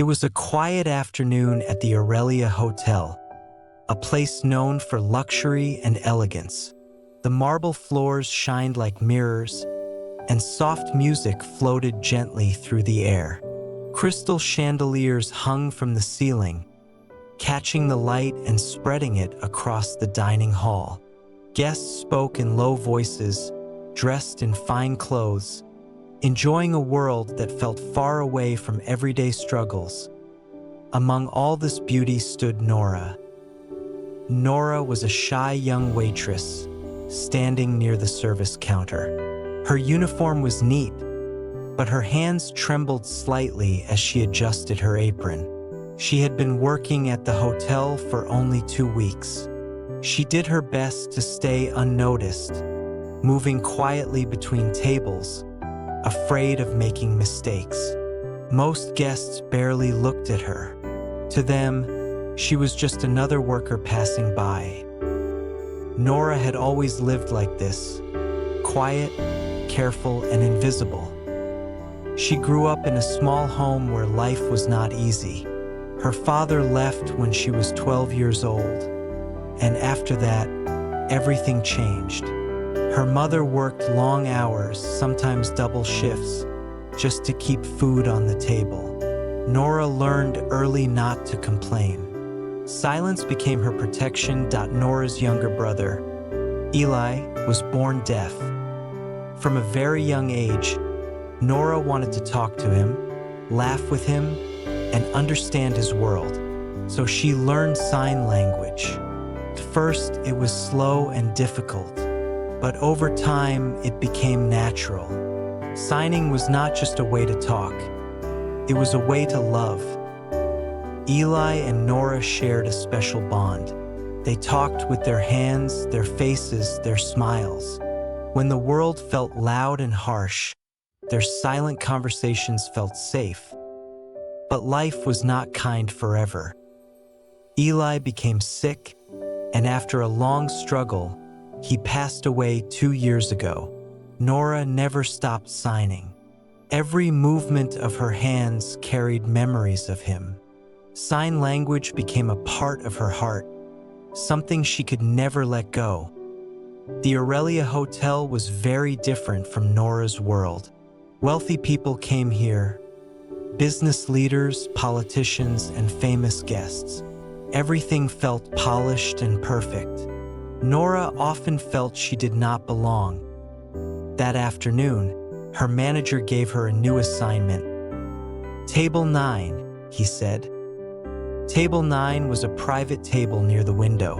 It was a quiet afternoon at the Aurelia Hotel, a place known for luxury and elegance. The marble floors shined like mirrors, and soft music floated gently through the air. Crystal chandeliers hung from the ceiling, catching the light and spreading it across the dining hall. Guests spoke in low voices, dressed in fine clothes, enjoying a world that felt far away from everyday struggles. Among all this beauty stood Nora. Nora was a shy young waitress, standing near the service counter. Her uniform was neat, but her hands trembled slightly as she adjusted her apron. She had been working at the hotel for only 2 weeks. She did her best to stay unnoticed, moving quietly between tables, afraid of making mistakes. Most guests barely looked at her. To them, she was just another worker passing by. Nora had always lived like this, quiet, careful, and invisible. She grew up in a small home where life was not easy. Her father left when she was 12 years old, and after that, everything changed. Her mother worked long hours, sometimes double shifts, just to keep food on the table. Nora learned early not to complain. Silence became her protection. Nora's younger brother, Eli, was born deaf. From a very young age, Nora wanted to talk to him, laugh with him, and understand his world, so she learned sign language. At first, it was slow and difficult, but over time, it became natural. Signing was not just a way to talk, it was a way to love. Eli and Nora shared a special bond. They talked with their hands, their faces, their smiles. When the world felt loud and harsh, their silent conversations felt safe. But life was not kind forever. Eli became sick, and after a long struggle, he passed away 2 years ago. Nora never stopped signing. Every movement of her hands carried memories of him. Sign language became a part of her heart, something she could never let go. The Aurelia Hotel was very different from Nora's world. Wealthy people came here, business leaders, politicians, and famous guests. Everything felt polished and perfect. Nora often felt she did not belong. That afternoon, her manager gave her a new assignment. Table 9, he said. Table 9 was a private table near the window.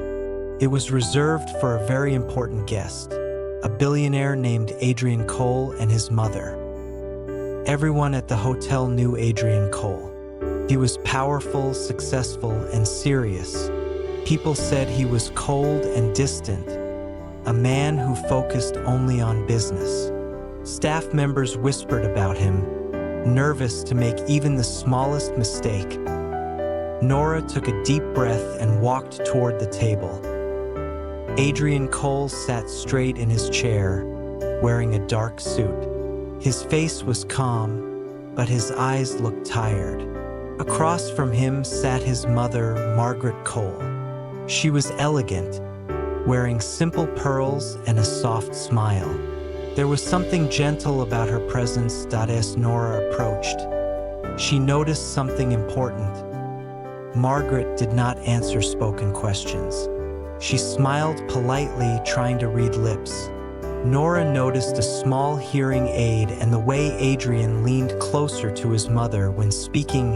It was reserved for a very important guest, a billionaire named Adrian Cole and his mother. Everyone at the hotel knew Adrian Cole. He was powerful, successful, and serious. People said he was cold and distant, a man who focused only on business. Staff members whispered about him, nervous to make even the smallest mistake. Nora took a deep breath and walked toward the table. Adrian Cole sat straight in his chair, wearing a dark suit. His face was calm, but his eyes looked tired. Across from him sat his mother, Margaret Cole. She was elegant, wearing simple pearls and a soft smile. There was something gentle about her presence. As Nora approached, she noticed something important. Margaret did not answer spoken questions. She smiled politely, trying to read lips. Nora noticed a small hearing aid and the way Adrian leaned closer to his mother when speaking.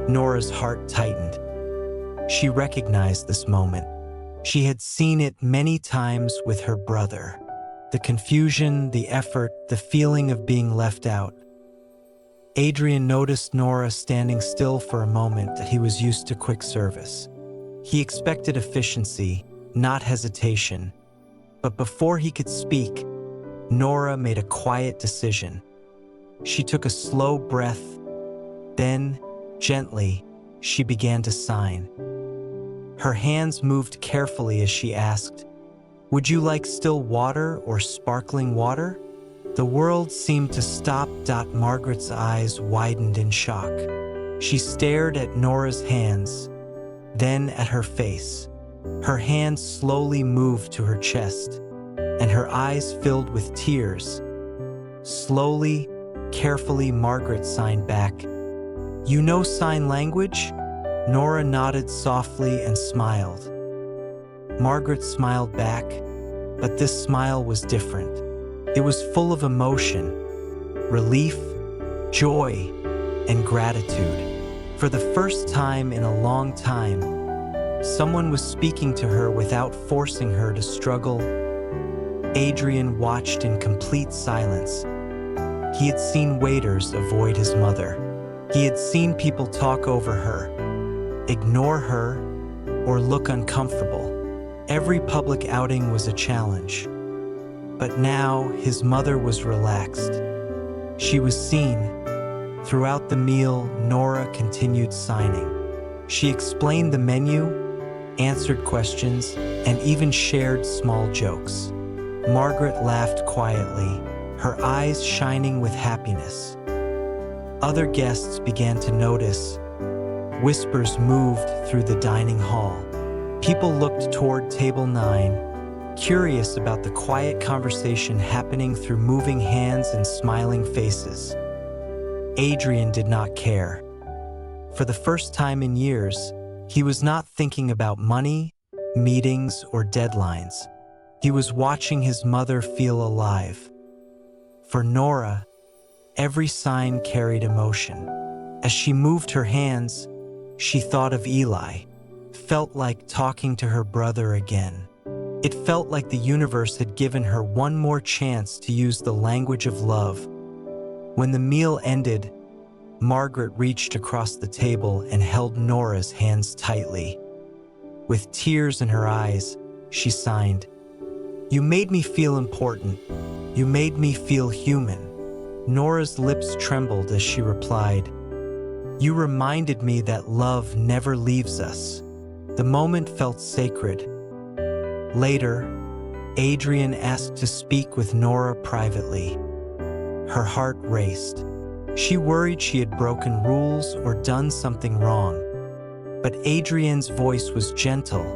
Nora's heart tightened. She recognized this moment. She had seen it many times with her brother. The confusion, the effort, the feeling of being left out. Adrian noticed Nora standing still for a moment. He was used to quick service. He expected efficiency, not hesitation. But before he could speak, Nora made a quiet decision. She took a slow breath. Then, gently, she began to sign. Her hands moved carefully as she asked, "Would you like still water or sparkling water?" The world seemed to stop. Margaret's eyes widened in shock. She stared at Nora's hands, then at her face. Her hands slowly moved to her chest, and her eyes filled with tears. Slowly, carefully, Margaret signed back. "You know sign language?" Nora nodded softly and smiled. Margaret smiled back, but this smile was different. It was full of emotion, relief, joy, and gratitude. For the first time in a long time, someone was speaking to her without forcing her to struggle. Adrian watched in complete silence. He had seen waiters avoid his mother. He had seen people talk over her, ignore her, or look uncomfortable. Every public outing was a challenge. But now his mother was relaxed. She was seen. Throughout the meal, Nora continued signing. She explained the menu, answered questions, and even shared small jokes. Margaret laughed quietly, her eyes shining with happiness. Other guests began to notice. Whispers moved through the dining hall. People looked toward table 9, curious about the quiet conversation happening through moving hands and smiling faces. Adrian did not care. For the first time in years, he was not thinking about money, meetings, or deadlines. He was watching his mother feel alive. For Nora, every sign carried emotion. As she moved her hands, she thought of Eli. Felt like talking to her brother again. It felt like the universe had given her one more chance to use the language of love. When the meal ended, Margaret reached across the table and held Nora's hands tightly. With tears in her eyes, she signed, "You made me feel important. You made me feel human." Nora's lips trembled as she replied, "You reminded me that love never leaves us." The moment felt sacred. Later, Adrian asked to speak with Nora privately. Her heart raced. She worried she had broken rules or done something wrong. But Adrian's voice was gentle.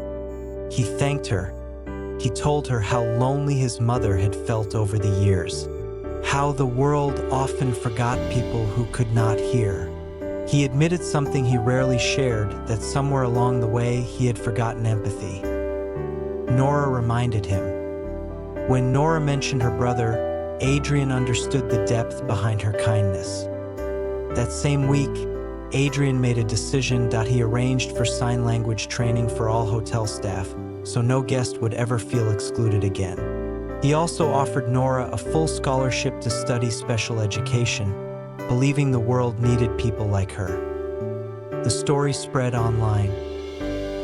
He thanked her. He told her how lonely his mother had felt over the years, how the world often forgot people who could not hear. He admitted something he rarely shared, that somewhere along the way he had forgotten empathy. Nora reminded him. When Nora mentioned her brother, Adrian understood the depth behind her kindness. That same week, Adrian made a decision that he arranged for sign language training for all hotel staff, so no guest would ever feel excluded again. He also offered Nora a full scholarship to study special education, believing the world needed people like her. The story spread online.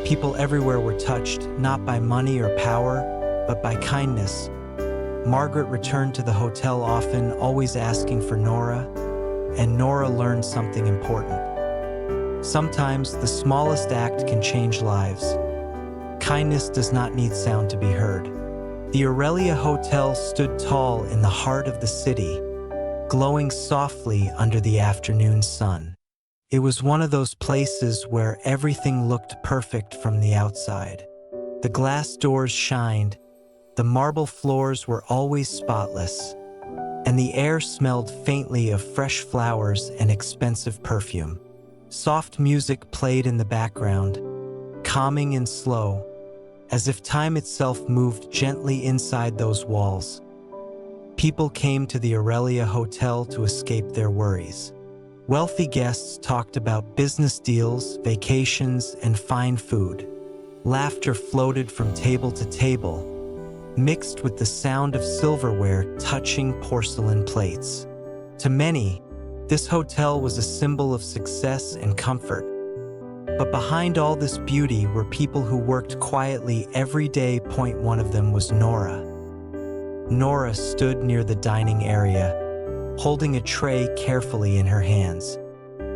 People everywhere were touched, not by money or power, but by kindness. Margaret returned to the hotel often, always asking for Nora, and Nora learned something important. Sometimes the smallest act can change lives. Kindness does not need sound to be heard. The Aurelia Hotel stood tall in the heart of the city, glowing softly under the afternoon sun. It was one of those places where everything looked perfect from the outside. The glass doors shined, the marble floors were always spotless, and the air smelled faintly of fresh flowers and expensive perfume. Soft music played in the background, calming and slow, as if time itself moved gently inside those walls. People came to the Aurelia Hotel to escape their worries. Wealthy guests talked about business deals, vacations, and fine food. Laughter floated from table to table, mixed with the sound of silverware touching porcelain plates. To many, this hotel was a symbol of success and comfort. But behind all this beauty were people who worked quietly every day. One of them was Nora. Nora stood near the dining area, holding a tray carefully in her hands.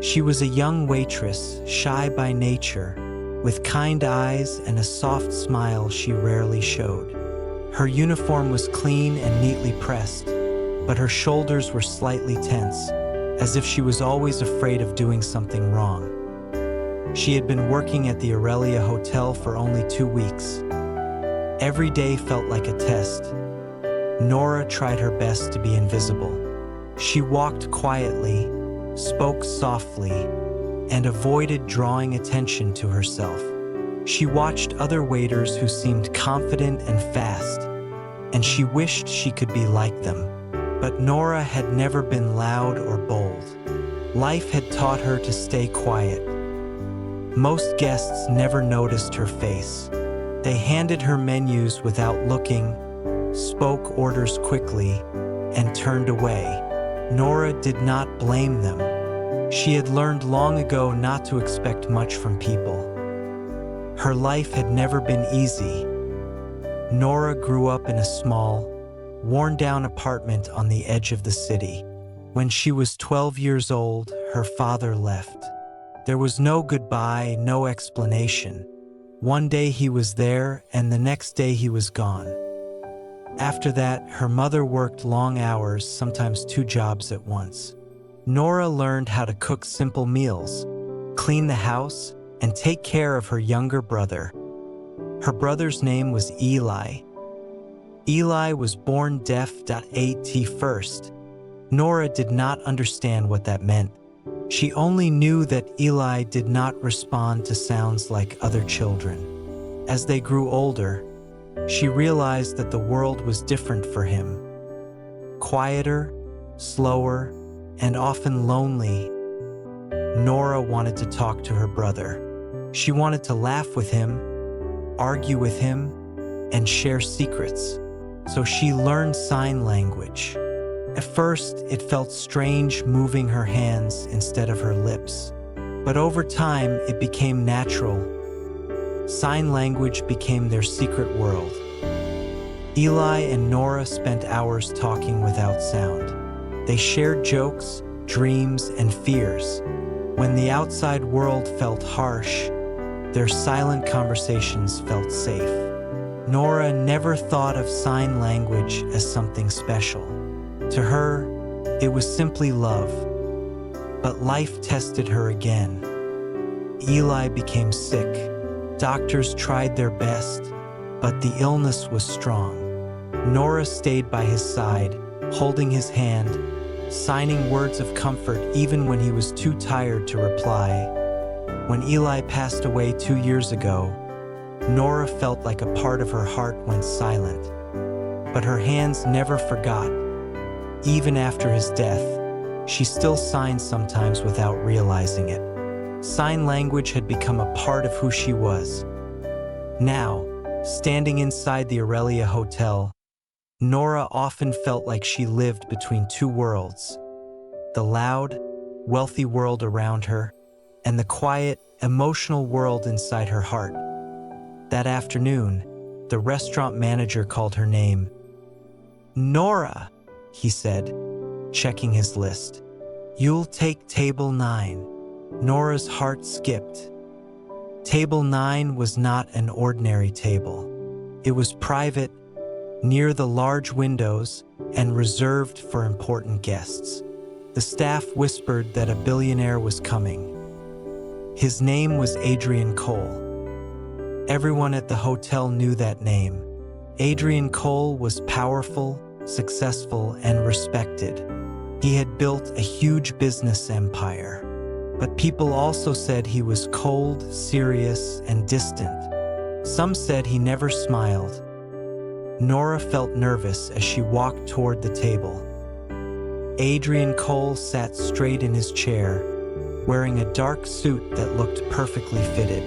She was a young waitress, shy by nature, with kind eyes and a soft smile she rarely showed. Her uniform was clean and neatly pressed, but her shoulders were slightly tense, as if she was always afraid of doing something wrong. She had been working at the Aurelia Hotel for only 2 weeks. Every day felt like a test. Nora tried her best to be invisible. She walked quietly, spoke softly, and avoided drawing attention to herself. She watched other waiters who seemed confident and fast, and she wished she could be like them. But Nora had never been loud or bold. Life had taught her to stay quiet. Most guests never noticed her face. They handed her menus without looking, spoke orders quickly, and turned away. Nora did not blame them. She had learned long ago not to expect much from people. Her life had never been easy. Nora grew up in a small, worn-down apartment on the edge of the city. When she was 12 years old, her father left. There was no goodbye, no explanation. One day he was there, and the next day he was gone. After that, her mother worked long hours, sometimes 2 jobs at once. Nora learned how to cook simple meals, clean the house, and take care of her younger brother. Her brother's name was Eli. Eli was born deaf at first. Nora did not understand what that meant. She only knew that Eli did not respond to sounds like other children. As they grew older, she realized that the world was different for him. Quieter, slower, and often lonely, Nora wanted to talk to her brother. She wanted to laugh with him, argue with him, and share secrets. So she learned sign language. At first, it felt strange moving her hands instead of her lips. But over time, it became natural. Sign language became their secret world. Eli and Nora spent hours talking without sound. They shared jokes, dreams, and fears. When the outside world felt harsh, their silent conversations felt safe. Nora never thought of sign language as something special. To her, it was simply love. But life tested her again. Eli became sick. Doctors tried their best, but the illness was strong. Nora stayed by his side, holding his hand, signing words of comfort even when he was too tired to reply. When Eli passed away 2 years ago, Nora felt like a part of her heart went silent. But her hands never forgot. Even after his death, she still signed sometimes without realizing it. Sign language had become a part of who she was. Now, standing inside the Aurelia Hotel, Nora often felt like she lived between 2 worlds. The loud, wealthy world around her, and the quiet, emotional world inside her heart. That afternoon, the restaurant manager called her name. "Nora," he said, checking his list. "You'll take table 9. Nora's heart skipped. Table 9 was not an ordinary table. It was private, near the large windows, and reserved for important guests. The staff whispered that a billionaire was coming. His name was Adrian Cole. Everyone at the hotel knew that name. Adrian Cole was powerful, successful, and respected. He had built a huge business empire. But people also said he was cold, serious, and distant. Some said he never smiled. Nora felt nervous as she walked toward the table. Adrian Cole sat straight in his chair, wearing a dark suit that looked perfectly fitted.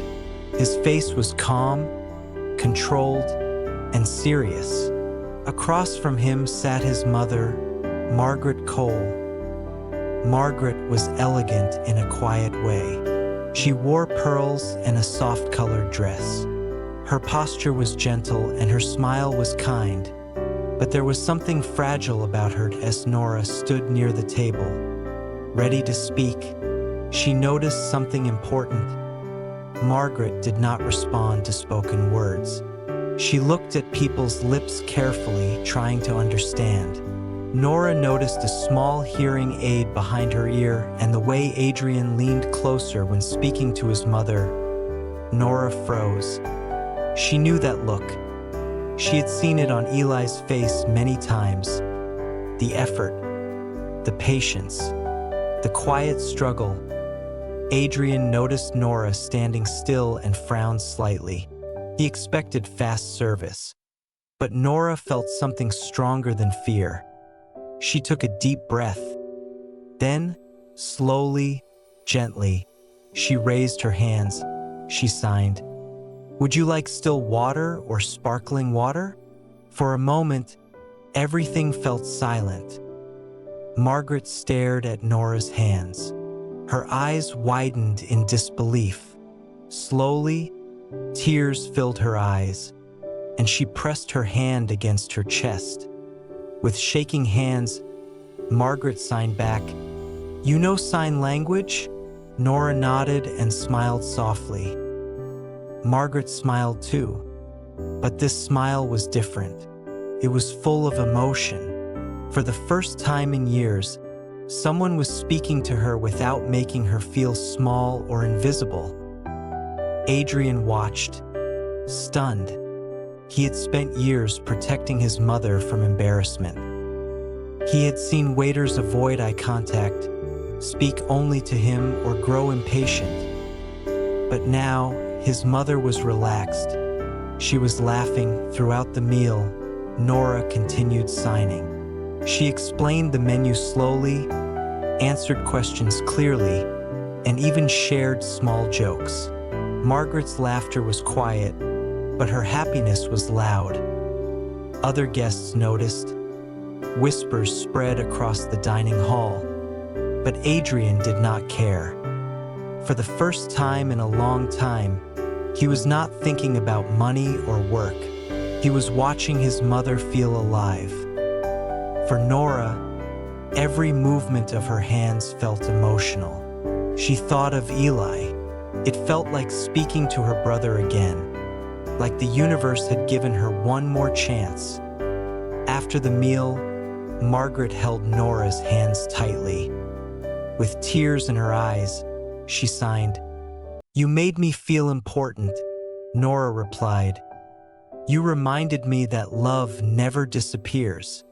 His face was calm, controlled, and serious. Across from him sat his mother, Margaret Cole. Margaret was elegant in a quiet way. She wore pearls and a soft-colored dress. Her posture was gentle and her smile was kind, but there was something fragile about her as Nora stood near the table, ready to speak. She noticed something important. Margaret did not respond to spoken words. She looked at people's lips carefully, trying to understand. Nora noticed a small hearing aid behind her ear and the way Adrian leaned closer when speaking to his mother. Nora froze. She knew that look. She had seen it on Eli's face many times. The effort, the patience, the quiet struggle. Adrian noticed Nora standing still and frowned slightly. He expected fast service. But Nora felt something stronger than fear. She took a deep breath. Then, slowly, gently, she raised her hands. She signed, "Would you like still water or sparkling water?" For a moment, everything felt silent. Margaret stared at Nora's hands. Her eyes widened in disbelief. Slowly, tears filled her eyes, and she pressed her hand against her chest. With shaking hands, Margaret signed back, "You know sign language?" Nora nodded and smiled softly. Margaret smiled too, but this smile was different. It was full of emotion. For the first time in years, someone was speaking to her without making her feel small or invisible. Adrian watched, stunned. He had spent years protecting his mother from embarrassment. He had seen waiters avoid eye contact, speak only to him, or grow impatient. But now, his mother was relaxed. She was laughing throughout the meal. Nora continued signing. She explained the menu slowly, answered questions clearly, and even shared small jokes. Margaret's laughter was quiet, but her happiness was loud. Other guests noticed. Whispers spread across the dining hall, but Adrian did not care. For the first time in a long time, he was not thinking about money or work. He was watching his mother feel alive. For Nora, every movement of her hands felt emotional. She thought of Eli. It felt like speaking to her brother again, like the universe had given her one more chance. After the meal, Margaret held Nora's hands tightly. With tears in her eyes, she signed, "You made me feel important," Nora replied. "You reminded me that love never disappears."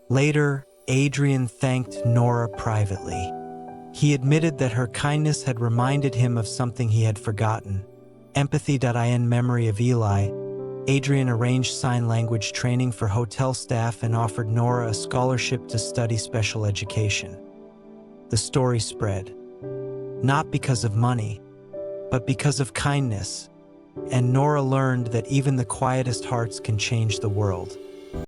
Later, Adrian thanked Nora privately. He admitted that her kindness had reminded him of something he had forgotten. Empathy.in memory of Eli. Adrian arranged sign language training for hotel staff and offered Nora a scholarship to study special education. The story spread, not because of money, but because of kindness, and Nora learned that even the quietest hearts can change the world.